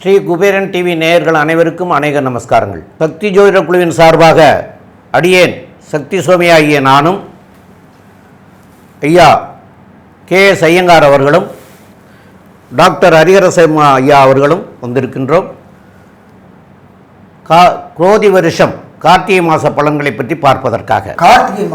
Sri Kuberan TV நேயர்கள் அனைவருக்கும் அநேக நமஸ்காரங்கள். சக்தி ஜோதிட குழுவின் சார்பாக அடியேன் சக்தி சுவாமி ஆகிய நானும் ஐயா KS ஐயங்கார் அவர்களும் டாக்டர் ஹரிஹரசர்மா ஐயா அவர்களும் வந்திருக்கின்றோம். குரோதி வருஷம் கார்த்திகை மாத பலன்களை பற்றி பார்ப்பதற்காக. கார்த்திகை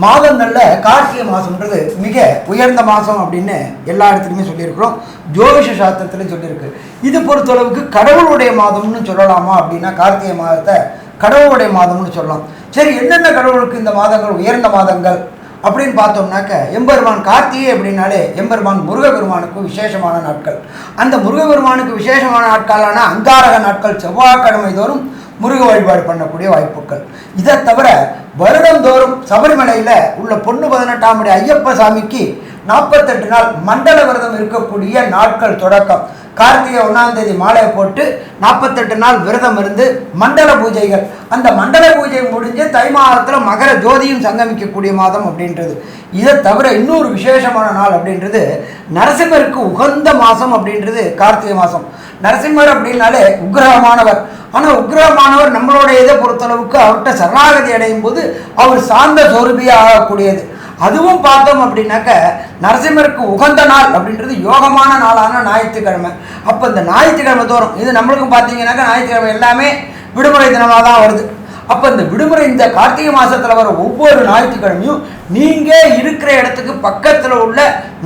மாதங்களில் கார்த்திகை மாதம்ன்றது மிக உயர்ந்த மாதம் அப்படின்னு எல்லா இடத்துலையுமே சொல்லியிருக்கிறோம். ஜோதிஷ சாஸ்திரத்துலையும் சொல்லியிருக்கு. இது பொறுத்தளவுக்கு கடவுளுடைய மாதம்னு சொல்லலாமா அப்படின்னா கார்த்திகை மாதத்தை கடவுளுடைய மாதம்னு சொல்லலாம். சரி, என்னென்ன கடவுளுக்கு இந்த மாதங்கள் உயர்ந்த மாதங்கள் அப்படின்னு பார்த்தோம்னாக்க, எம்பெருமான் கார்த்திகை அப்படின்னாலே எம்பெருமான் முருகபெருமானுக்கு விசேஷமான நாட்கள். அந்த முருகபெருமானுக்கு விசேஷமான நாட்களான அங்காரக நாட்கள் செவ்வாய்க்கிழமை தோறும் முருக வழிபாடு பண்ணக்கூடிய வாய்ப்புகள். இதை தவிர வருடந்தோறும் சபரிமலையில் உள்ள பொண்ணு 18ஆம் படி ஐயப்ப சாமிக்கு 48 நாள் மண்டல விரதம் இருக்கக்கூடிய நாட்கள் தொடக்கம். கார்த்திகை 1ஆம் தேதி மாலையை போட்டு 48 நாள் விரதம் இருந்து மண்டல பூஜைகள். அந்த மண்டல பூஜை முடிஞ்சு தை மாதத்தில் மகர ஜோதியும் சங்கமிக்கக்கூடிய மாதம் அப்படின்றது. இதை தவிர இன்னொரு விசேஷமான நாள் அப்படின்றது நரசிம்மருக்கு உகந்த மாதம் அப்படின்றது கார்த்திகை மாதம். நரசிம்மர் அப்படின்னாலே உக்ரகமானவர். ஆனால் உக்ரகமானவர் நம்மளோட இதை பொறுத்தளவுக்கு அவர்கிட்ட சரணாகதி அடையும் போது அவர் சார்ந்த சொரூபியாக ஆகக்கூடியது. அதுவும் பார்த்தோம் அப்படின்னாக்க நரசிம்மருக்கு உகந்த நாள் அப்படின்றது யோகமான நாளான ஞாயிற்றுக்கிழமை. அப்போ இந்த ஞாயிற்றுக்கிழமை தோறும் இது நம்மளுக்கும் பார்த்தீங்கன்னாக்கா ஞாயிற்றுக்கிழமை எல்லாமே விடுமுறை தினமாக தான் வருது. அப்போ இந்த விடுமுறை இந்த கார்த்திகை மாதத்தில் வர ஒவ்வொரு ஞாயிற்றுக்கிழமையும் நீங்கள் இருக்கிற இடத்துக்கு பக்கத்தில் உள்ள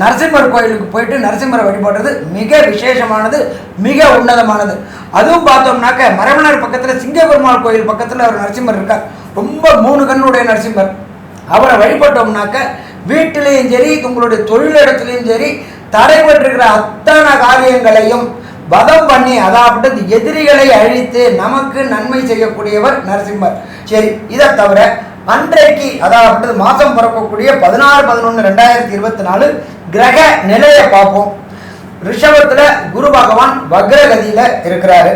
நரசிம்மர் கோயிலுக்கு போயிட்டு நரசிம்மரை வழிபடுறது மிக விசேஷமானது, மிக உன்னதமானது. அதுவும் பார்த்தோம்னாக்க மரவனார் பக்கத்தில் சிங்கப்பெருமாள் கோயில் பக்கத்தில் ஒரு நரசிம்மர் இருக்கார். ரொம்ப 3 கண்ணுடைய நரசிம்மர். அவரை வழிபட்டோம்னாக்க வீட்டிலையும் சரி உங்களுடைய தொழிலிடத்துலையும் சரி தடைபட்டிருக்கிற அத்தனை காரியங்களையும் வதம் பண்ணி, அதாவது எதிரிகளை அழித்து நமக்கு நன்மை செய்யக்கூடியவர் நரசிம்மர். சரி, இதை தவிர அன்றைக்கு அதாவது மாதம் பிறக்கக்கூடிய 16/11/2024 கிரக நிலையை பார்ப்போம். ரிஷபத்தில் குரு பகவான் வக்ரகதியில் இருக்கிறாரு.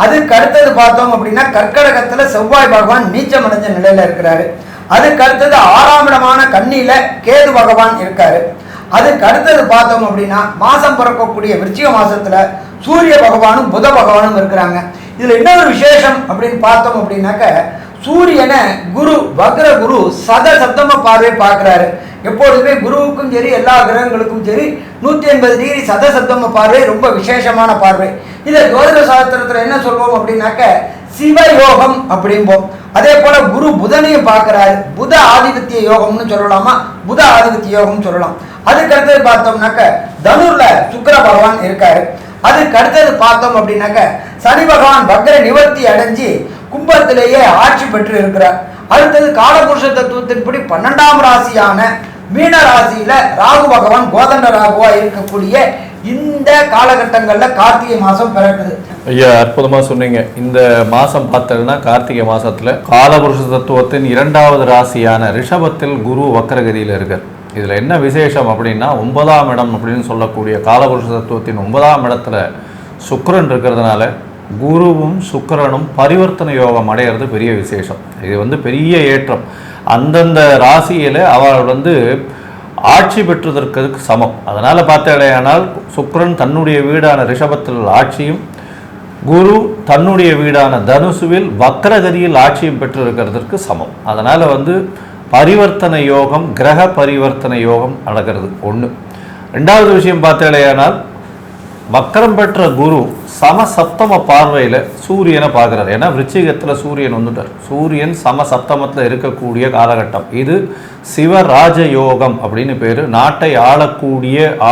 அதுக்கு அடுத்தது பார்த்தோம் அப்படின்னா கர்க்கடகத்தில் செவ்வாய் பகவான் நீச்சமடைஞ்ச நிலையில் இருக்கிறாரு. அதுக்கு அடுத்தது 6ஆம் இடமான கன்னியில கேது பகவான் இருக்காரு. அதுக்கு அடுத்தது பார்த்தோம் அப்படின்னா மாசம் பிறக்கக்கூடிய விருச்சிக மாசத்துல சூரிய பகவானும் புத பகவானும் இருக்கிறாங்க. இதுல இன்னொரு விசேஷம் அப்படின்னு பார்த்தோம் அப்படின்னாக்க, சூரியனை குரு வக்ர குரு சப்தம பார்வை பார்க்கிறாரு. எப்பொழுதுமே குருவுக்கும் சரி எல்லா கிரகங்களுக்கும் சரி 180 டிகிரி சப்தம பார்வை ரொம்ப விசேஷமான பார்வை. இதை ஜோதிட சாஸ்திரத்துல என்ன சொல்வோம் அப்படின்னாக்க சிவயோகம் அப்படிம்போம். அதே போல குரு புதனையும் பார்க்கிறாரு. புத ஆதிபத்திய யோகம்னு சொல்லலாமா, புத ஆதிபத்திய யோகம்னு சொல்லலாம். அதுக்கு அடுத்தது பார்த்தோம்னாக்க தனுர்ல சுக்கிர பகவான் இருக்காரு. அதுக்கு அடுத்தது பார்த்தோம் அப்படின்னாக்க சனி பகவான் வக்ர நிவர்த்தி அடைஞ்சு கும்பத்திலேயே ஆட்சி பெற்று இருக்கிறார். அடுத்தது காலபுருஷ தத்துவத்தின்படி 12ஆம் ராசியான மீன ராசியில ராகு பகவான் கோதண்ட ராகுவா இருக்கக்கூடிய இந்த காலகட்டங்களில் கார்த்திகை மாதம் பிறக்குது. ஐயா, அற்புதமாக சொன்னீங்க. இந்த மாதம் பார்த்தோம்னா கார்த்திகை மாதத்தில் காலபுருஷ தத்துவத்தின் 2வது ராசியான ரிஷபத்தில் குரு வக்ரகதியில் இருக்கார். இதில் என்ன விசேஷம் அப்படின்னா 9ஆம் இடம் அப்படின்னு சொல்லக்கூடிய காலபுருஷ தத்துவத்தின் 9ஆம் இடத்துல சுக்கிரன் இருக்கிறதுனால குருவும் சுக்கிரனும் பரிவர்த்தனை யோகம் அடையிறது பெரிய விசேஷம். இது பெரிய ஏற்றம். அந்தந்த ராசியில் அவர் ஆட்சி பெற்றதற்கு சமம். அதனால் பார்த்தாலேயானால் சுக்கிரன் தன்னுடைய வீடான ரிஷபத்தில் ஆட்சியும் குரு தன்னுடைய வீடான தனுசுவில் வக்ரகதியில் ஆட்சியும் பெற்றிருக்கிறதுக்கு சமம். அதனால் பரிவர்த்தனை யோகம், கிரக பரிவர்த்தனை யோகம் நடக்கிறது ஒன்று. 2வது விஷயம் பார்த்தாலேயானால் வக்ரம் பெற்ற குரு சமசப்தம பார்வையில் சூரியனை பார்க்குறாரு. ஏன்னா விருச்சிகத்தில் சூரியன் வந்துட்டார். சூரியன் சமசப்தமத்தில் இருக்கக்கூடிய காலகட்டம் இது. சிவராஜ யோகம் அப்படின்னு பேர். நாட்டை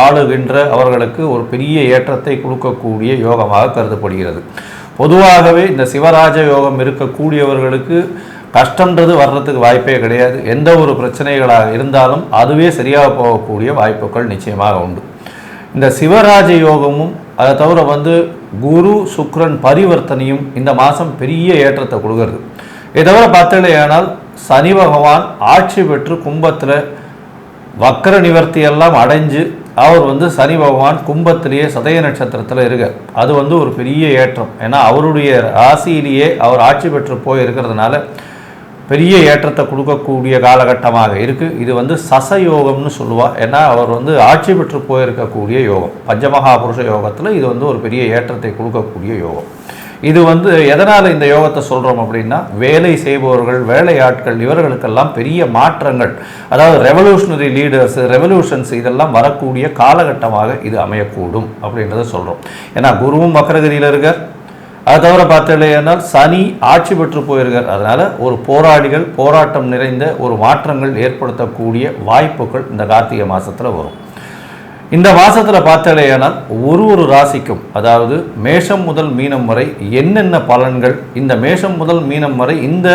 ஆளுகின்ற அவர்களுக்கு ஒரு பெரிய ஏற்றத்தை கொடுக்கக்கூடிய யோகமாக கருதப்படுகிறது. பொதுவாகவே இந்த சிவராஜ யோகம் இருக்கக்கூடியவர்களுக்கு கஷ்டன்றது வர்றதுக்கு வாய்ப்பே கிடையாது. எந்த ஒரு பிரச்சனைகளாக இருந்தாலும் அதுவே சரியாக போகக்கூடிய வாய்ப்புகள் நிச்சயமாக உண்டு. இந்த சிவராஜ யோகமும் அதை தவிர குரு சுக்கிரன் பரிவர்த்தனையும் இந்த மாதம் பெரிய ஏற்றத்தை கொடுக்கறது. இதை தவிர பார்த்தீங்கன்னா சனி பகவான் ஆட்சி பெற்று கும்பத்தில் வக்ர நிவர்த்தியெல்லாம் அடைஞ்சு அவர் சனி பகவான் கும்பத்திலேயே சதய நட்சத்திரத்தில் இருக்கார். அது ஒரு பெரிய ஏற்றம். ஏன்னா அவருடைய ராசியிலேயே அவர் ஆட்சி பெற்று போய் இருக்கிறதுனால பெரிய ஏற்றத்தை கொடுக்கக்கூடிய காலகட்டமாக இருக்குது. இது வந்து சசயோகம்னு சொல்லுவாள். ஏன்னா அவர் வந்து ஆட்சி பெற்று போயிருக்கக்கூடிய யோகம். பஞ்சமகாபுருஷ யோகத்தில் இது வந்து ஒரு பெரிய ஏற்றத்தை கொடுக்கக்கூடிய யோகம். இது வந்து எதனால் இந்த யோகத்தை சொல்கிறோம் அப்படின்னா, வேலை செய்பவர்கள், வேலையாட்கள், இவர்களுக்கெல்லாம் பெரிய மாற்றங்கள், அதாவது ரெவல்யூஷனரி லீடர்ஸ், ரெவல்யூஷன்ஸ் இதெல்லாம் வரக்கூடிய காலகட்டமாக இது அமையக்கூடும் அப்படின்றத சொல்கிறோம். ஏன்னா குருவும் வக்ரகதியில் இருக்கார். அது தவிர பார்த்தீங்கன்னா சனி ஆட்சி பெற்று போயிருக்கார். அதனால் ஒரு போராடிகள், போராட்டம் நிறைந்த ஒரு மாற்றங்கள் ஏற்படுத்தக்கூடிய வாய்ப்புகள் இந்த கார்த்திகை மாதத்தில் வரும். இந்த மாதத்தில் பார்த்தாலேயானால் ஒரு ராசிக்கும், அதாவது மேஷம் முதல் மீனம் வரை என்னென்ன பலன்கள், இந்த மேஷம் முதல் மீனம் வரை இந்த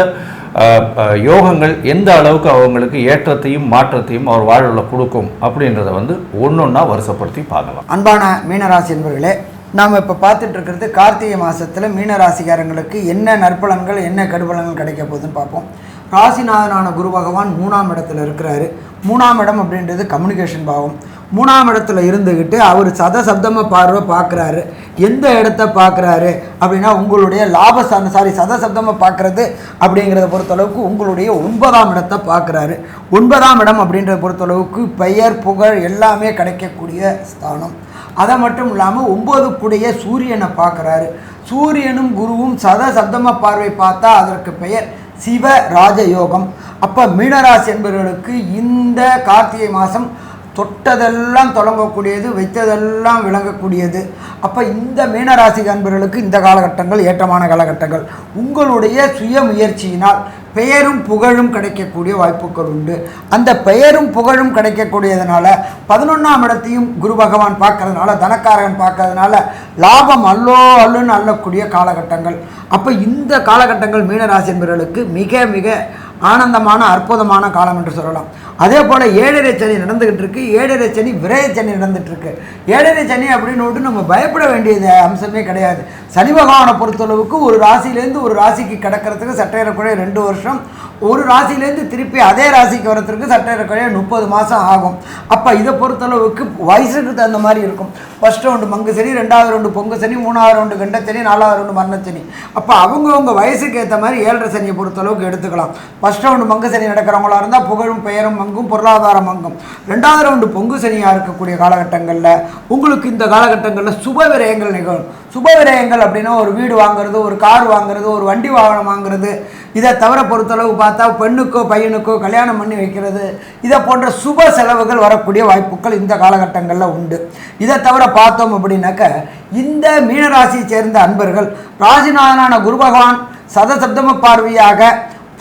யோகங்கள் எந்த அளவுக்கு அவங்களுக்கு ஏற்றத்தையும் மாற்றத்தையும் அவர் வாழ்வில் கொடுக்கும் அப்படின்றத வந்து ஒன்றொன்னா வருஷப்படுத்தி பார்க்கலாம். அன்பான மீனராசி என்பவர்களே, நாம் இப்போ பார்த்துட்டு இருக்கிறது கார்த்திகை மாதத்தில் மீனராசிக்காரங்களுக்கு என்ன நற்பலன்கள் என்ன கெடுபலன்கள் கிடைக்க போகுதுன்னு பார்ப்போம். ராசிநாதனான குரு பகவான் 3ஆம் இடத்துல இருக்கிறாரு. 3ஆம் இடம் அப்படின்றது கம்யூனிகேஷன் பாவம். 3ஆம் இடத்துல இருந்துக்கிட்டு அவர் சதசப்தமாக பார்வை பார்க்குறாரு. எந்த இடத்த பார்க்குறாரு அப்படின்னா உங்களுடைய லாபஸ்தான சதசப்தமாக பார்க்குறது அப்படிங்கிறத பொறுத்தளவுக்கு உங்களுடைய 9ஆம் இடத்தை பார்க்குறாரு. 9ஆம் இடம் அப்படின்றத பொறுத்தளவுக்கு பெயர் புகழ் எல்லாமே கிடைக்கக்கூடிய ஸ்தானம். அதை மட்டும் இல்லாமல் 9க்குடைய சூரியனை பார்க்குறாரு. சூரியனும் குருவும் சதசப்தமாக பார்வை பார்த்தா அதற்கு பெயர் சிவ ராஜயோகம். அப்போ மீனராசி என்பவர்களுக்கு இந்த கார்த்திகை மாதம் தொட்டதெல்லாம் தொடங்கக்கூடியது, வைத்ததெல்லாம் விளங்கக்கூடியது. அப்போ இந்த மீனராசி அன்பர்களுக்கு இந்த காலகட்டங்கள் ஏற்றமான காலகட்டங்கள். உங்களுடைய சுய முயற்சியினால் பெயரும் புகழும் கிடைக்கக்கூடிய வாய்ப்புகள் உண்டு. அந்த பெயரும் புகழும் கிடைக்கக்கூடியதுனால 11ஆம் இடத்தையும் குரு பகவான் பார்க்கறதுனால, தனக்காரகன் பார்க்கறதுனால லாபம் அல்லுன்னு அள்ளக்கூடிய காலகட்டங்கள். அப்போ இந்த காலகட்டங்கள் மீனராசி என்பவர்களுக்கு மிக மிக ஆனந்தமான அற்புதமான காலம் என்று சொல்லலாம். அதே போல் 7.5 சனி நடந்துக்கிட்டு இருக்கு. 7.5 சனி விரைய சனி நடந்துகிட்ருக்கு. 7.5 சனி அப்படின்னு நம்ம பயப்பட வேண்டியது அம்சமே கிடையாது. சனி பகவானை பொறுத்தளவுக்கு ஒரு ராசியிலேருந்து ஒரு ராசிக்கு கிடக்கிறதுக்கு சற்றேறக்குறைய 2 வருஷம், ஒரு ராசியிலேருந்து திருப்பி அதே ராசிக்கு வரத்துக்கு சற்றேறக்குறைய 30 மாதம் ஆகும். அப்போ இதை பொறுத்தளவுக்கு வயசுக்கு தகுந்த மாதிரி இருக்கும். ஃபர்ஸ்ட் ரவுண்டு மங்கு சனி, 2வது ரவுண்டு பொங்கு சனி, 3வது ரவுண்டு கண்ட சனி, 4வது ரவுண்டு மரண சனி. அப்போ அவங்கவுங்க வயசுக்கு ஏற்ற மாதிரி 7.5 சனியை பொறுத்தளவுக்கு எடுத்துக்கலாம். ஃபர்ஸ்ட் ரவுண்டு மங்கு சனி நடக்கிறவங்களா இருந்தால் புகழும் பெயரும் மங்கும் பொருளாதாரம் மங்கும். 2வது ரவுண்டு பொங்கு சனியாக இருக்கக்கூடிய காலகட்டங்களில் உங்களுக்கு இந்த காலகட்டங்களில் சுப விரயங்கள் நிகழும். சுப விரயங்கள் அப்படின்னா ஒரு வீடு வாங்குறது, ஒரு கார் வாங்குறது, ஒரு வண்டி வாகனம் வாங்குறது, இதை தவிர பொறுத்தளவு பார்த்தா பெண்ணுக்கோ பையனுக்கோ கல்யாணம் பண்ணி வைக்கிறது, இதை போன்ற சுப செலவுகள் வரக்கூடிய வாய்ப்புகள் இந்த காலகட்டங்களில் உண்டு. இதை தவிர பார்த்தோம் அப்படின்னாக்க இந்த மீனராசியை சேர்ந்த அன்பர்கள் ராசிநாதனான குரு பகவான் சதசப்தம பார்வையாக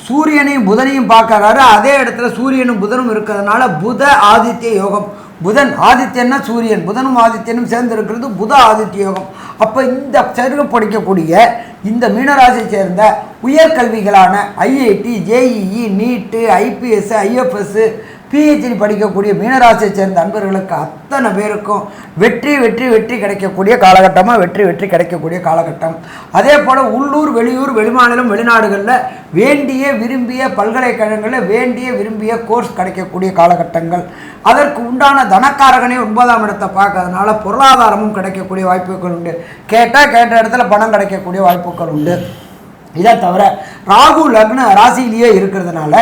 சூரியனையும் புதனையும் பார்க்கறாரு. அதே இடத்துல சூரியனும் புதனும் இருக்கிறதுனால புத ஆதித்ய யோகம். புதன் ஆதித்யன்னா சூரியன், புதனும் ஆதித்யனும் சேர்ந்து இருக்கிறது புத ஆதித்ய யோகம். அப்போ இந்த சேர்க்க படிக்கக்கூடிய இந்த மீனராசியை சேர்ந்த உயர்கல்விகளான ஐஐடி, ஜேஇஇ, நீட்டு, ஐபிஎஸ், ஐஎஃப்எஸ், பிஹெச்டி படிக்கக்கூடிய மீனராசியை சேர்ந்த அன்பர்களுக்கு அத்தனை பேருக்கும் வெற்றி வெற்றி வெற்றி கிடைக்கக்கூடிய காலகட்டமாக வெற்றி கிடைக்கக்கூடிய காலகட்டம். அதே போல் உள்ளூர், வெளியூர், வெளிமாநிலம், வெளிநாடுகளில் வேண்டிய விரும்பிய பல்கலைக்கழகங்களில் வேண்டிய விரும்பிய கோர்ஸ் கிடைக்கக்கூடிய காலகட்டங்கள். அதற்கு உண்டான தனக்காரகனே 9ஆம் இடத்தை பார்க்கறதுனால பொருளாதாரமும் கிடைக்கக்கூடிய வாய்ப்புகள் உண்டு. கேட்ட இடத்துல பணம் கிடைக்கக்கூடிய வாய்ப்புகள் உண்டு. இதை தவிர ராகு லக்ன ராசியிலேயே இருக்கிறதுனால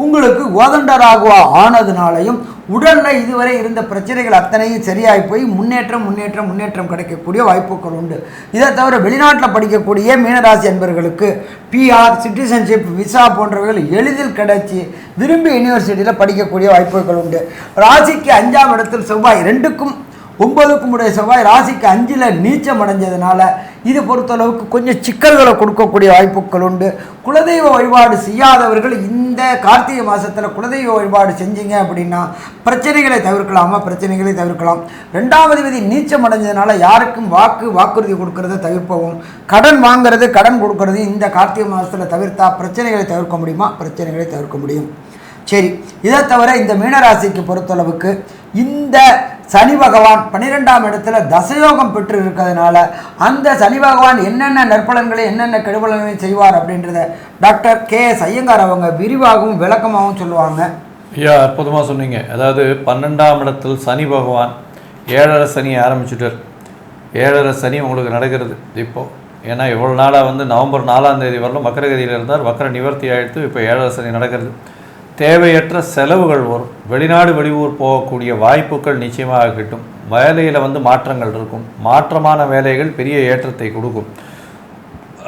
உங்களுக்கு கோதண்ட ராகுவா ஆனதுனாலையும் உடலில் இதுவரை இருந்த பிரச்சனைகள் அத்தனையும் சரியாகி போய் முன்னேற்றம் கிடைக்கக்கூடிய வாய்ப்புகள் உண்டு. இதை தவிர வெளிநாட்டில் படிக்கக்கூடிய மீனராசி என்பவர்களுக்கு பிஆர், சிட்டிசன்ஷிப், விசா போன்றவைகள் எளிதில் கிடைச்சி விரும்பி யூனிவர்சிட்டியில் படிக்கக்கூடிய வாய்ப்புகள் உண்டு. ராசிக்கு 5ஆம் இடத்தில் செவ்வாய், 2க்கும் 9க்கும் உடைய செவ்வாய் ராசிக்கு 5ல் நீச்சம் அடைஞ்சதுனால இது பொறுத்தளவுக்கு கொஞ்சம் சிக்கல்களை கொடுக்கக்கூடிய வாய்ப்புகள் உண்டு. குலதெய்வ வழிபாடு செய்யாதவர்கள் இந்த கார்த்திகை மாதத்தில் குலதெய்வ வழிபாடு செஞ்சீங்க அப்படின்னா பிரச்சனைகளை தவிர்க்கலாம். 2வது விதி நீச்சம் அடைஞ்சதுனால யாருக்கும் வாக்குறுதி கொடுக்கறத தவிர்ப்பவும், கடன் வாங்கிறது, கடன் கொடுக்கறது இந்த கார்த்திகை மாதத்தில் தவிர்த்தா பிரச்சனைகளை தவிர்க்க முடியுமா? பிரச்சனைகளை தவிர்க்க முடியும். சரி, இதை தவிர இந்த மீனராசிக்கு பொறுத்தளவுக்கு இந்த சனி பகவான் 12ஆம் இடத்துல தசயோகம் பெற்று இருக்கிறதுனால அந்த சனி பகவான் என்னென்ன நற்பலன்களை என்னென்ன கெடுபலன்களை செய்வார் அப்படின்றத டாக்டர் KS ஐயங்கார் அவங்க விரிவாகவும் விளக்கமாகவும் சொல்லுவாங்க. ஐயா, அற்புதமாக சொன்னீங்க. அதாவது 12ஆம் இடத்தில் சனி பகவான் 7.5 சனி ஆரம்பிச்சுட்டார். 7.5 சனி உங்களுக்கு நடக்கிறது. இப்போது ஏன்னா இவ்வளோ நாளாக வந்து நவம்பர் 4ஆம் தேதி வரலும் வக்கரகதியில் இருந்தார். வக்கர நிவர்த்தி ஆகிடுத்து. இப்போ 7 சனி நடக்கிறது. தேவையற்ற செலவுகள் வரும். வெளிநாடு வெளியூர் போகக்கூடிய வாய்ப்புகள் நிச்சயமாக கிட்டும். வேலையில் வந்து மாற்றங்கள் இருக்கும். மாற்றமான வேலைகள் பெரிய ஏற்றத்தை கொடுக்கும்.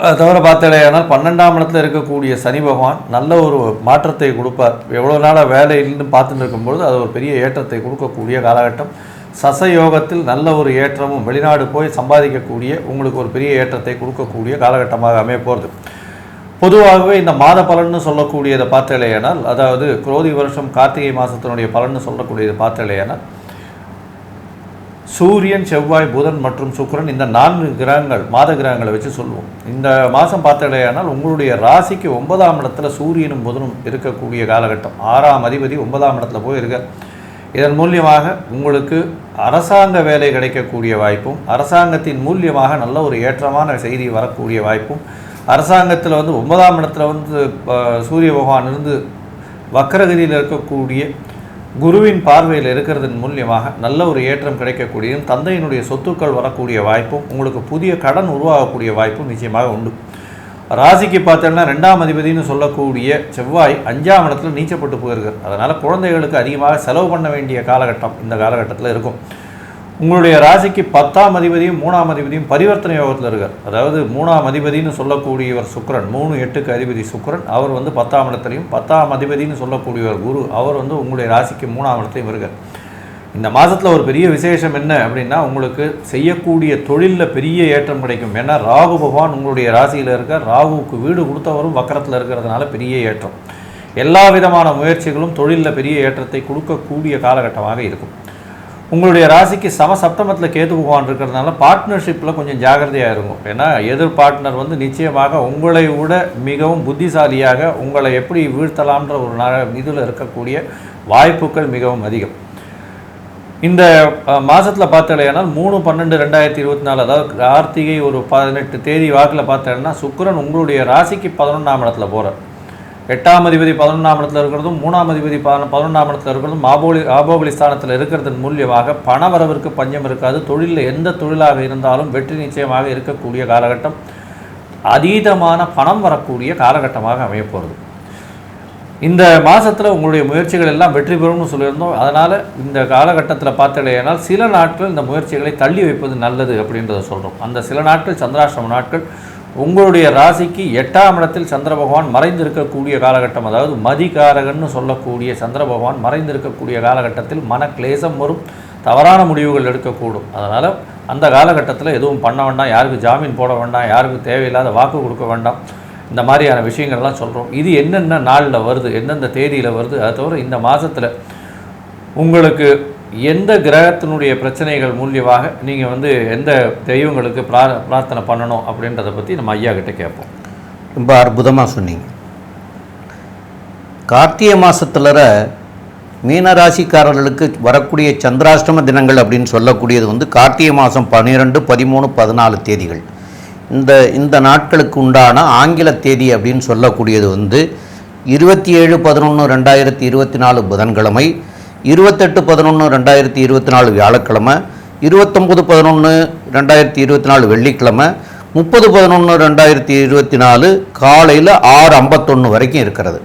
அது தவிர பார்த்தாலேயானால் 12ஆம் இடத்துல இருக்கக்கூடிய சனி பகவான் நல்ல ஒரு மாற்றத்தை கொடுப்பார். எவ்வளோ நாளாக வேலையிலிருந்து பார்த்துட்டு இருக்கும்பொழுது அது ஒரு பெரிய ஏற்றத்தை கொடுக்கக்கூடிய காலகட்டம். சசயோகத்தில் நல்ல ஒரு ஏற்றமும் வெளிநாடு போய் சம்பாதிக்கக்கூடிய உங்களுக்கு ஒரு பெரிய ஏற்றத்தை கொடுக்கக்கூடிய காலகட்டமாக அமைய போகிறது. பொதுவாகவே இந்த மாத பலன்னு சொல்லக்கூடியதை பார்த்தாலேயானால், அதாவது குரோதி வருஷம் கார்த்திகை மாதத்தினுடைய பலன்னு சொல்லக்கூடியதை பார்த்தாலேயானால், சூரியன், செவ்வாய், புதன் மற்றும் சுக்கிரன் இந்த 4 கிரகங்கள் மாத கிரகங்களை வச்சு சொல்லுவோம். இந்த மாதம் பார்த்தாலேயானால் உங்களுடைய ராசிக்கு 9ஆம் இடத்துல சூரியனும் புதனும் இருக்கக்கூடிய காலகட்டம். 6ஆம் அதிபதி 9ஆம் இடத்துல போய் இருக்க. இதன் மூலியமாக உங்களுக்கு அரசாங்க வேலை கிடைக்கக்கூடிய வாய்ப்பும், அரசாங்கத்தின் மூலியமாக நல்ல ஒரு ஏற்றமான செய்தி வரக்கூடிய வாய்ப்பும், அரசாங்கத்தில் வந்து 9ஆம் இடத்துல வந்து சூரிய பகவான் இருந்து வக்கரகதியில் இருக்கக்கூடிய குருவின் பார்வையில் இருக்கிறதன் மூலியமாக நல்ல ஒரு ஏற்றம் கிடைக்கக்கூடியதும், தந்தையினுடைய சொத்துக்கள் வரக்கூடிய வாய்ப்பும், உங்களுக்கு புதிய கடன் உருவாகக்கூடிய வாய்ப்பும் நிச்சயமாக உண்டு. ராசிக்கு பார்த்தோம்னா 2ஆம் அதிபதினு சொல்லக்கூடிய செவ்வாய் 5ஆம் இடத்துல நீச்சப்பட்டு போயிருக்கார். அதனால் குழந்தைகளுக்கு அதிகமாக செலவு பண்ண வேண்டிய காலகட்டம் இந்த காலகட்டத்தில் இருக்கும். உங்களுடைய ராசிக்கு 10ஆம் அதிபதியும் 3ஆம் அதிபதியும் பரிவர்த்தனை யோகத்தில் இருக்கார். அதாவது 3ஆம் அதிபதினு சொல்லக்கூடியவர் சுக்கிரன், 3-8க்கு அதிபதி சுக்கிரன், அவர் வந்து 10ஆம் இடத்துலையும், 10ஆம் அதிபதினு சொல்லக்கூடியவர் குரு, அவர் வந்து உங்களுடைய ராசிக்கு 3ஆம் இடத்தையும் இருக்கார். இந்த மாதத்தில் ஒரு பெரிய விசேஷம் என்ன அப்படின்னா, உங்களுக்கு செய்யக்கூடிய தொழிலில் பெரிய ஏற்றம் கிடைக்கும். ஏன்னா ராகு பகவான் உங்களுடைய ராசியில் இருக்கார். ராகுவுக்கு வீடு கொடுத்தவரும் வக்கரத்தில் இருக்கிறதுனால பெரிய ஏற்றம். எல்லா விதமான முயற்சிகளும் தொழிலில் பெரிய ஏற்றத்தை கொடுக்கக்கூடிய காலகட்டமாக இருக்கும். உங்களுடைய ராசிக்கு சப்தமத்தில் கேது பகவான் இருக்கிறதுனால பார்ட்னர்ஷிப்பில் கொஞ்சம் ஜாகிரதையாக இருக்கும். ஏன்னா எதிர் பார்ட்னர் வந்து நிச்சயமாக உங்களை விட மிகவும் புத்திசாலியாக உங்களை எப்படி வீழ்த்தலாம்ன்ற ஒரு இதில் இருக்கக்கூடிய வாய்ப்புகள் மிகவும் அதிகம். இந்த மாதத்தில் பார்த்தாலேனால் 3/12/2024, அதாவது கார்த்திகை ஒரு 18 தேதி வாக்கில் பார்த்தேன்னா சுக்கிரன் உங்களுடைய ராசிக்கு 11ஆம் இடத்துல போகிறார். 8ஆம் அதிபதி 11ஆம் இடத்துல இருக்கிறதும் 3ஆம் அதிபதி 11ஆம் இடத்துல இருக்கிறதும் ஆபோகலி ஸ்தானத்தில் இருக்கிறதன் மூலியமாக பண வரவிற்கு பஞ்சம் இருக்காது. தொழிலில் எந்த தொழிலாக இருந்தாலும் வெற்றி நிச்சயமாக இருக்கக்கூடிய காலகட்டம். அதீதமான பணம் வரக்கூடிய காலகட்டமாக அமைய போகிறது. இந்த மாதத்தில் உங்களுடைய முயற்சிகள் எல்லாம் வெற்றி பெறும்னு சொல்லியிருந்தோம். அதனால் இந்த காலகட்டத்தில் பார்த்தலையானால் சில நாட்கள் இந்த முயற்சிகளை தள்ளி வைப்பது நல்லது அப்படின்றத சொல்கிறோம். அந்த சில நாட்கள் சந்திராஷ்டம நாட்கள். உங்களுடைய ராசிக்கு 8ஆம் இடத்தில் சந்திர பகவான் மறைந்திருக்கக்கூடிய காலகட்டம். அதாவது மதிகாரகன்னு சொல்லக்கூடிய சந்திர பகவான் மறைந்திருக்கக்கூடிய காலகட்டத்தில் மன கிளேசம் வரும், தவறான முடிவுகள் எடுக்கக்கூடும். அதனால் அந்த காலகட்டத்தில் எதுவும் பண்ண வேண்டாம், யாருக்கு ஜாமீன் போட வேண்டாம், யாருக்கு தேவையில்லாத வாக்கு கொடுக்க வேண்டாம். இந்த மாதிரியான விஷயங்கள்லாம் சொல்கிறோம். இது என்னென்ன நாளில் வருது, எந்தெந்த தேதியில் வருது, அதை தவிர இந்த மாதத்தில் உங்களுக்கு எந்த கிரகத்தினுடைய பிரச்சனைகள் மூலியமாக நீங்கள் வந்து எந்த தெய்வங்களுக்கு பிரார்த்தனை பண்ணணும் அப்படின்றத பற்றி நம்ம ஐயா கிட்ட கேட்போம். ரொம்ப அற்புதமாக சொன்னீங்க. கார்த்திகை மாதத்தில் மீனராசிக்காரர்களுக்கு வரக்கூடிய சந்திராஷ்டம தினங்கள் அப்படின்னு சொல்லக்கூடியது வந்து கார்த்திகை மாதம் 12, 13, 14 தேதிகள். இந்த நாட்களுக்கு உண்டான ஆங்கில தேதி அப்படின்னு சொல்லக்கூடியது வந்து 27/11/2024 புதன்கிழமை, 28/11/2024 வியாழக்கிழமை, 29/11/2024 வெள்ளிக்கிழமை, 30/11/2024 காலையில் 6:51 வரைக்கும் இருக்கிறது.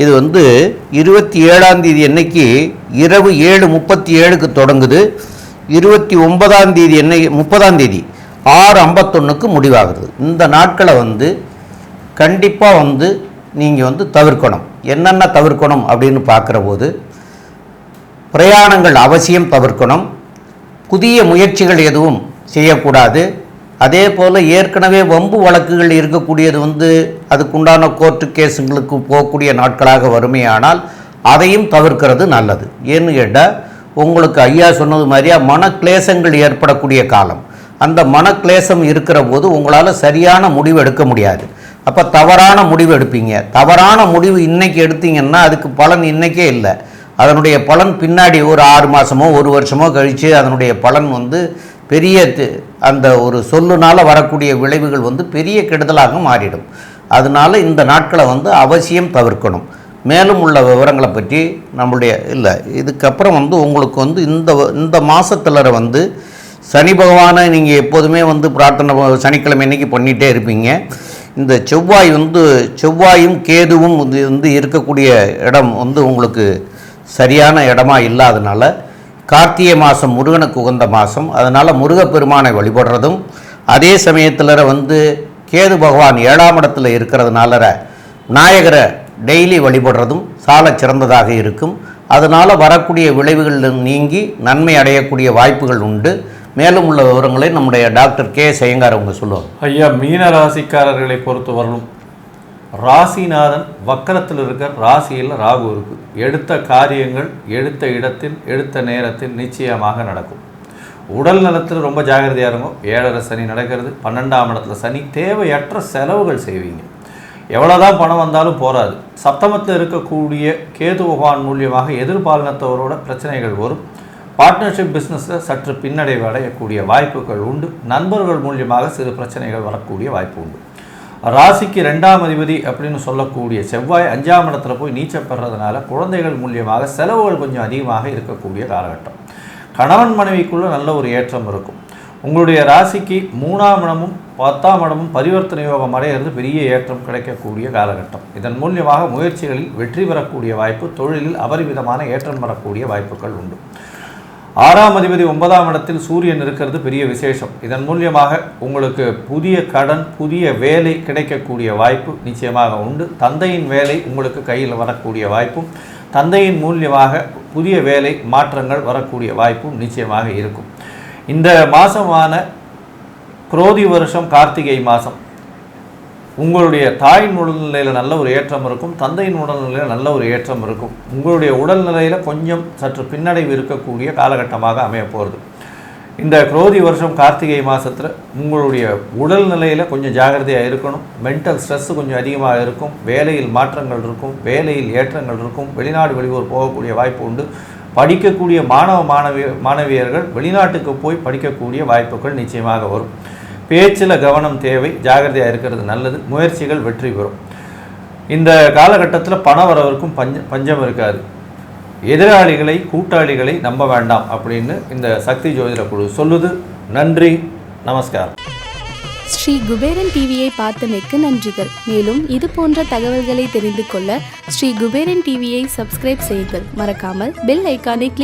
இது வந்து 27ஆம் தேதி அன்னைக்கு இரவு 7:37க்கு தொடங்குது. 29ஆம் தேதி 30ஆம் தேதி 6:51க்கு முடிவாகிறது. இந்த நாட்களை வந்து கண்டிப்பாக வந்து நீங்கள் வந்து தவிர்க்கணும். என்னென்ன தவிர்க்கணும் அப்படின்னு பார்க்குற போது, பிரயாணங்கள் அவசியம் தவிர்க்கணும். புதிய முயற்சிகள் எதுவும் செய்யக்கூடாது. அதே போல் ஏற்கனவே வம்பு வழக்குகள் இருக்கக்கூடியது வந்து அதுக்குண்டான கோர்ட்டு கேஸுங்களுக்கு போகக்கூடிய நாட்களாக வருமையானால் அதையும் தவிர்க்கிறது நல்லது. ஏன்னு கேட்டால் உங்களுக்கு ஐயா சொன்னது மாதிரியா மனக்லேசங்கள் ஏற்படக்கூடிய காலம். அந்த மனக்லேசம் இருக்கிற போது உங்களால் சரியான முடிவு எடுக்க முடியாது. அப்போ தவறான முடிவு எடுப்பீங்க. தவறான முடிவு இன்றைக்கி எடுத்தீங்கன்னா அதுக்கு பலன் இன்றைக்கே இல்லை. அதனுடைய பலன் பின்னாடி ஒரு 6 மாதமோ 1 வருஷமோ கழித்து அதனுடைய பலன் வந்து பெரிய அந்த ஒரு சொல்லுனால் வரக்கூடிய விளைவுகள் வந்து பெரிய கெடுதலாக மாறிடும். அதனால் இந்த நாட்களை வந்து அவசியம் தவிர்க்கணும். மேலும் உள்ள விவரங்களை பற்றி நம்மளுடைய இதுக்கப்புறம் வந்து உங்களுக்கு வந்து இந்த மாதத்தில் வந்து சனி பகவானை நீங்கள் எப்போதுமே வந்து பிரார்த்தனை சனிக்கிழமை அன்னைக்கு பண்ணிகிட்டே இருப்பீங்க. இந்த செவ்வாயும் கேதுவும் வந்து இருக்கக்கூடிய இடம் வந்து உங்களுக்கு சரியான இடமா இல்லாதனால கார்த்திகை மாதம் முருகனுக்கு உகந்த மாதம். அதனால் முருகப்பெருமானை வழிபடுறதும் அதே சமயத்தில் வந்து கேது பகவான் 7ஆம் இடத்துல இருக்கிறதுனால விநாயகரை டெய்லி வழிபடுறதும் சால சிறந்ததாக இருக்கும். அதனால் வரக்கூடிய விளைவுகள் நீங்கி நன்மை அடையக்கூடிய வாய்ப்புகள் உண்டு. மேலும் உள்ள விவரங்களை நம்முடைய டாக்டர் கே ஐயங்கார் அவங்க சொல்லுவாங்க. ஐயா, மீன ராசிக்காரர்களை பொறுத்தவரையிலும் ராசிநாதன் வக்கரத்தில் இருக்கிற ராசியில் ராகு இருக்கு. எடுத்த காரியங்கள் எடுத்த இடத்தில் எடுத்த நேரத்தில் நிச்சயமாக நடக்கும். உடல் நலத்தில் ரொம்ப ஜாகிரதையாக இருக்கும். 7.5 சனி நடக்கிறது. 12ஆம் இடத்துல சனி. தேவையற்ற செலவுகள் செய்வீங்க. எவ்வளோதான் பணம் வந்தாலும் போராது. சப்தமத்தில் இருக்கக்கூடிய கேது பகவான் மூலியமாக எதிர்பாலினத்தவரோட பிரச்சனைகள் வரும். பார்ட்னர்ஷிப் பிஸ்னஸில் சற்று பின்னடைவு அடையக்கூடிய வாய்ப்புகள் உண்டு. நண்பர்கள் மூலியமாக சிறு பிரச்சனைகள் வரக்கூடிய வாய்ப்பு உண்டு. ராசிக்கு 2ஆம் அதிபதி அப்படின்னு சொல்லக்கூடிய செவ்வாய் 5ஆம் இடத்துல போய் நீச்சல் பெறதுனால குழந்தைகள் மூலியமாக செலவுகள் கொஞ்சம் அதிகமாக இருக்கக்கூடிய காலகட்டம். கணவன் மனைவிக்குள்ள நல்ல ஒரு ஏற்றம் இருக்கும். உங்களுடைய ராசிக்கு 3ஆம் இடமும் 10ஆம் இடமும் பரிவர்த்தனை யோகம் அடையிறது பெரிய ஏற்றம் கிடைக்கக்கூடிய காலகட்டம். இதன் மூலியமாக முயற்சிகளில் வெற்றி பெறக்கூடிய வாய்ப்பு, தொழிலில் அபரிவிதமான ஏற்றம் பெறக்கூடிய வாய்ப்புகள் உண்டு. 6ஆம் அதிபதி 9ஆம் இடத்தில் சூரியன் இருக்கிறது பெரிய விசேஷம். இதன் மூலியமாக உங்களுக்கு புதிய கடன், புதிய வேலை கிடைக்கக்கூடிய வாய்ப்பு நிச்சயமாக உண்டு. தந்தையின் வேலை உங்களுக்கு கையில் வரக்கூடிய வாய்ப்பும், தந்தையின் மூலியமாக புதிய வேலை மாற்றங்கள் வரக்கூடிய வாய்ப்பும் நிச்சயமாக இருக்கும். இந்த மாதமான குரோதி வருஷம் கார்த்திகை மாதம் உங்களுடைய தாயின் உடல்நிலையில் நல்ல ஒரு ஏற்றம் இருக்கும். தந்தையின் உடல்நிலையில் நல்ல ஒரு ஏற்றம் இருக்கும். உங்களுடைய உடல்நிலையில் கொஞ்சம் சற்று பின்னடைவு இருக்கக்கூடிய காலகட்டமாக அமைய போகிறது. இந்த குரோதி வருஷம் கார்த்திகை மாதத்தில் உங்களுடைய உடல்நிலையில் கொஞ்சம் ஜாகிரதையாக இருக்கணும். மென்டல் ஸ்ட்ரெஸ்ஸு கொஞ்சம் அதிகமாக இருக்கும். வேலையில் மாற்றங்கள் இருக்கும். வேலையில் ஏற்றங்கள் இருக்கும். வெளிநாடு வெளியூர் போகக்கூடிய வாய்ப்பு உண்டு. படிக்கக்கூடிய மாணவியர்கள் வெளிநாட்டுக்கு போய் படிக்கக்கூடிய வாய்ப்புகள் நிச்சயமாக வரும். பேச்சில் கவனம் தேவை. ஜாகிரதையாக இருக்கிறது நல்லது. முயற்சிகள் வெற்றி பெறும். இந்த காலகட்டத்தில் பண வரவிற்கும் பஞ்சம் இருக்காது. எதிராளிகளை கூட்டாளிகளை நம்ப வேண்டாம் அப்படின்னு இந்த சக்தி ஜோதிட குழு சொல்லுது. நன்றி, நமஸ்காரம். ஸ்ரீ குபேரன் டிவியை பார்த்தமைக்கு நன்றிகள். மேலும் இது போன்ற தகவல்களை தெரிந்து கொள்ள ஸ்ரீ குபேரன் டிவியை சப்ஸ்கிரைப் செய்யுங்கள். மறக்காமல் பெல் ஐக்கானை கிளிக்